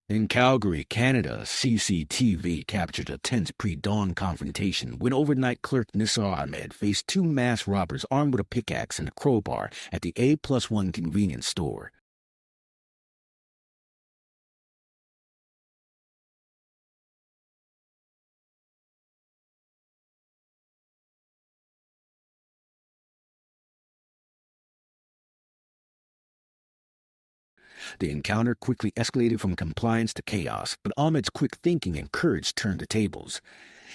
In Calgary, Canada, CCTV captured a tense pre-dawn confrontation when overnight clerk Nisar Ahmed faced two masked robbers armed with a pickaxe and a crowbar at the A+1 convenience store. The encounter quickly escalated from compliance to chaos, but Ahmed's quick thinking and courage turned the tables.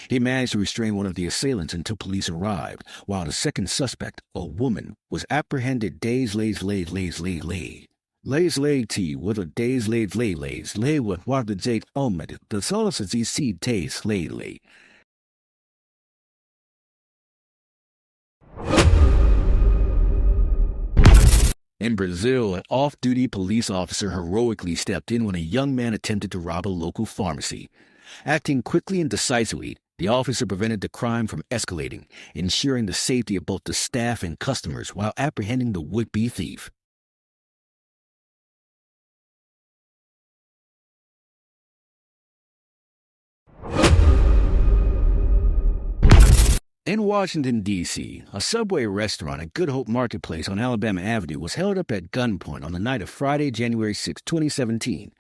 He managed to restrain one of the assailants until police arrived, while the second suspect, a woman, was apprehended days lays with a days lay with Wada Jade Ahmed, the Solicity Seed Taste lay. In Brazil, an off-duty police officer heroically stepped in when a young man attempted to rob a local pharmacy. Acting quickly and decisively, the officer prevented the crime from escalating, ensuring the safety of both the staff and customers while apprehending the would-be thief. In Washington, D.C., a Subway restaurant at Good Hope Marketplace on Alabama Avenue was held up at gunpoint on the night of Friday, January 6, 2017.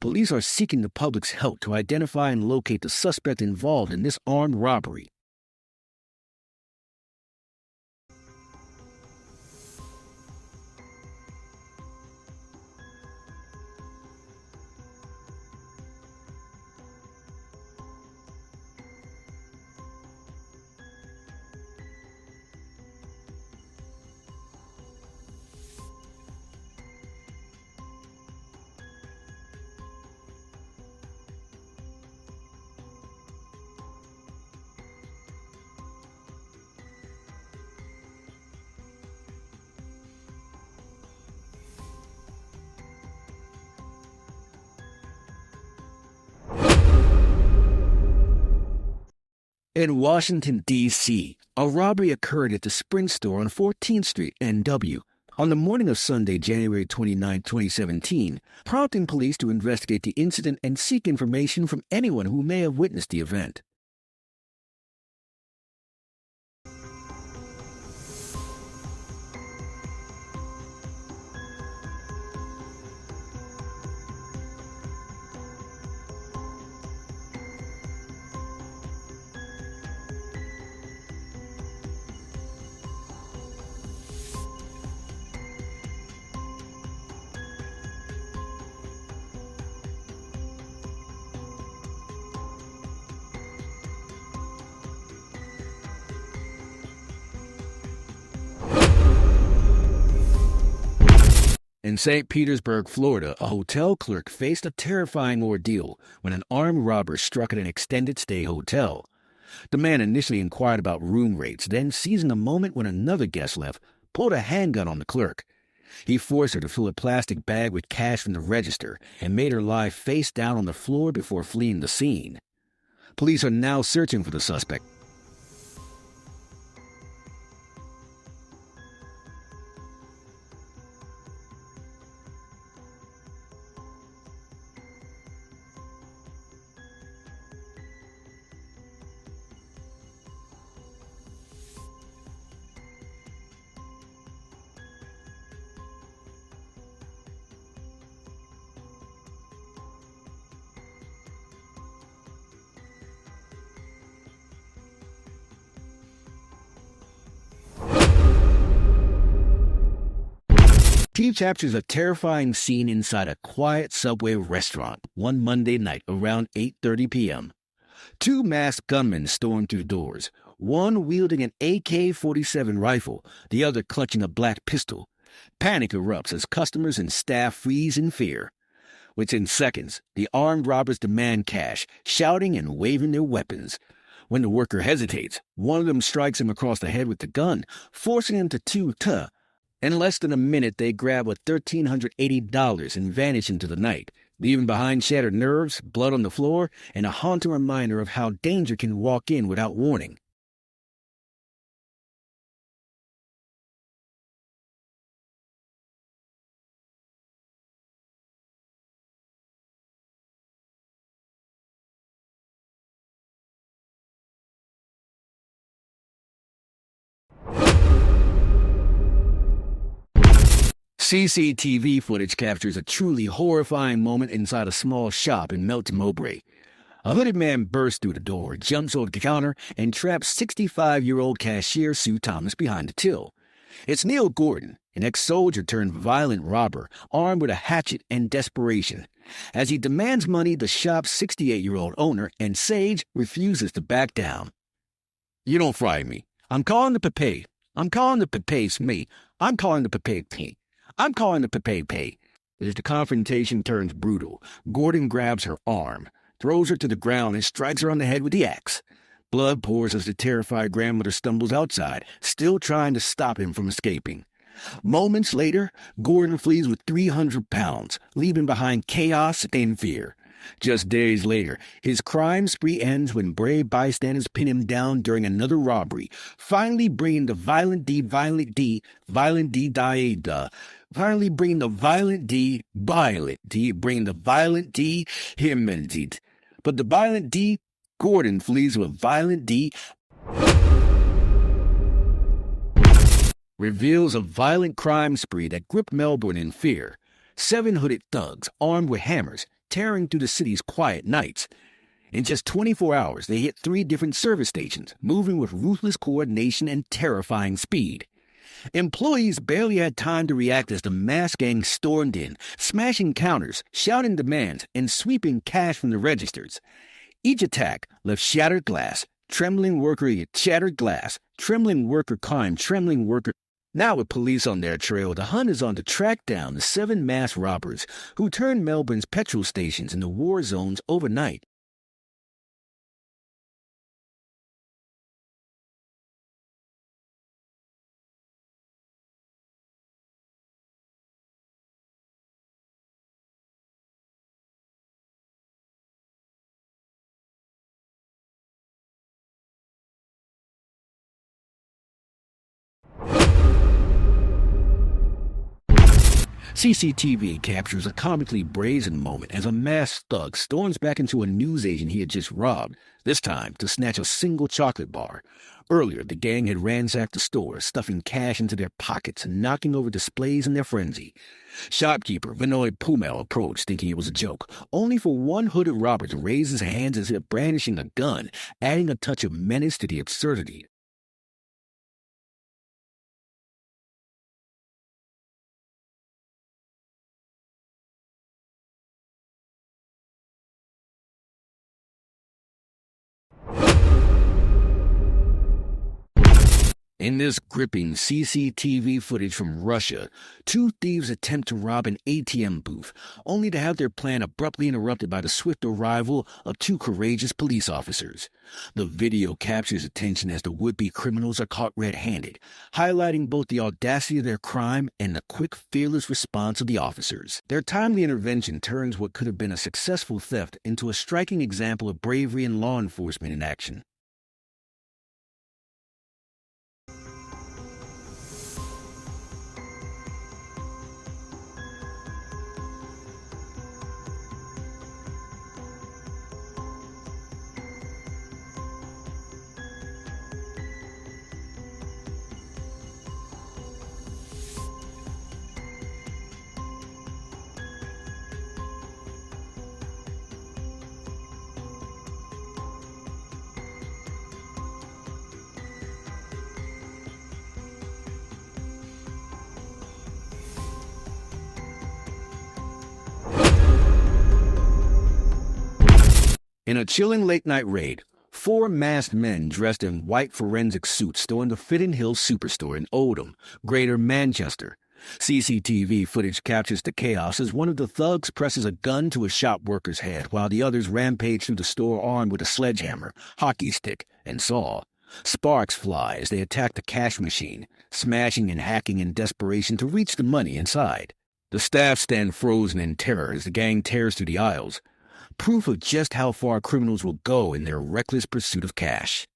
Police are seeking the public's help to identify and locate the suspect involved in this armed robbery. In Washington, D.C., a robbery occurred at the Sprint store on 14th Street, NW, on the morning of Sunday, January 29, 2017, prompting police to investigate the incident and seek information from anyone who may have witnessed the event. In St. Petersburg, Florida, a hotel clerk faced a terrifying ordeal when an armed robber struck at an extended-stay hotel. The man initially inquired about room rates, then, seizing a moment when another guest left, pulled a handgun on the clerk. He forced her to fill a plastic bag with cash from the register and made her lie face down on the floor before fleeing the scene. Police are now searching for the suspect. Chief captures a terrifying scene inside a quiet Subway restaurant one Monday night around 8:30 p.m. Two masked gunmen stormed through the doors, one wielding an AK-47 rifle, the other clutching a black pistol. Panic erupts as customers and staff freeze in fear. Within seconds, the armed robbers demand cash, shouting and waving their weapons. When the worker hesitates, one of them strikes him across the head with the gun, forcing him to two-tuh. In less than a minute, they grab $1,380 and vanish into the night, leaving behind shattered nerves, blood on the floor, and a haunting reminder of how danger can walk in without warning. CCTV footage captures a truly horrifying moment inside a small shop in Melton Mowbray. A hooded man bursts through the door, jumps over the counter, and traps 65-year-old cashier Sue Thomas behind the till. It's Neil Gordon, an ex-soldier turned violent robber, armed with a hatchet and desperation. As he demands money, the shop's 68-year-old owner, and Sage, refuses to back down. "You don't frighten me. I'm calling the Pepe. I'm calling the Pepe's me. I'm calling the Pepe pay. I'm calling the Pepe pay." As the confrontation turns brutal, Gordon grabs her arm, throws her to the ground, and strikes her on the head with the axe. Blood pours as the terrified grandmother stumbles outside, still trying to stop him from escaping. Moments later, Gordon flees with 300 pounds, leaving behind chaos and fear. Just days later, his crime spree ends when brave bystanders pin him down during another robbery, finally bringing the violent D, bringing the violent D, him indeed. But the violent D, Gordon flees with violent D, reveals a violent crime spree that gripped Melbourne in fear. 7 hooded thugs, armed with hammers, tearing through the city's quiet nights. In just 24 hours, they hit 3 different service stations, moving with ruthless coordination and terrifying speed. Employees barely had time to react as the masked gang stormed in, smashing counters, shouting demands, and sweeping cash from the registers. Each attack left shattered glass, trembling worker crime, trembling worker. Now with police on their trail, the hunt is on to track down the 7 masked robbers who turned Melbourne's petrol stations into war zones overnight. CCTV captures a comically brazen moment as a masked thug storms back into a newsagent he had just robbed, this time to snatch a single chocolate bar. Earlier, the gang had ransacked the store, stuffing cash into their pockets and knocking over displays in their frenzy. Shopkeeper Vinoy Pumel approached, thinking it was a joke, only for one hooded robber to raise his hands as if brandishing a gun, adding a touch of menace to the absurdity. In this gripping CCTV footage from Russia, 2 thieves attempt to rob an ATM booth, only to have their plan abruptly interrupted by the swift arrival of 2 courageous police officers. The video captures attention as the would-be criminals are caught red-handed, highlighting both the audacity of their crime and the quick, fearless response of the officers. Their timely intervention turns what could have been a successful theft into a striking example of bravery and law enforcement in action. In a chilling late-night raid, 4 masked men dressed in white forensic suits stormed the Fitton Hill Superstore in Oldham, Greater Manchester. CCTV footage captures the chaos as one of the thugs presses a gun to a shop worker's head while the others rampage through the store armed with a sledgehammer, hockey stick, and saw. Sparks fly as they attack the cash machine, smashing and hacking in desperation to reach the money inside. The staff stand frozen in terror as the gang tears through the aisles, proof of just how far criminals will go in their reckless pursuit of cash.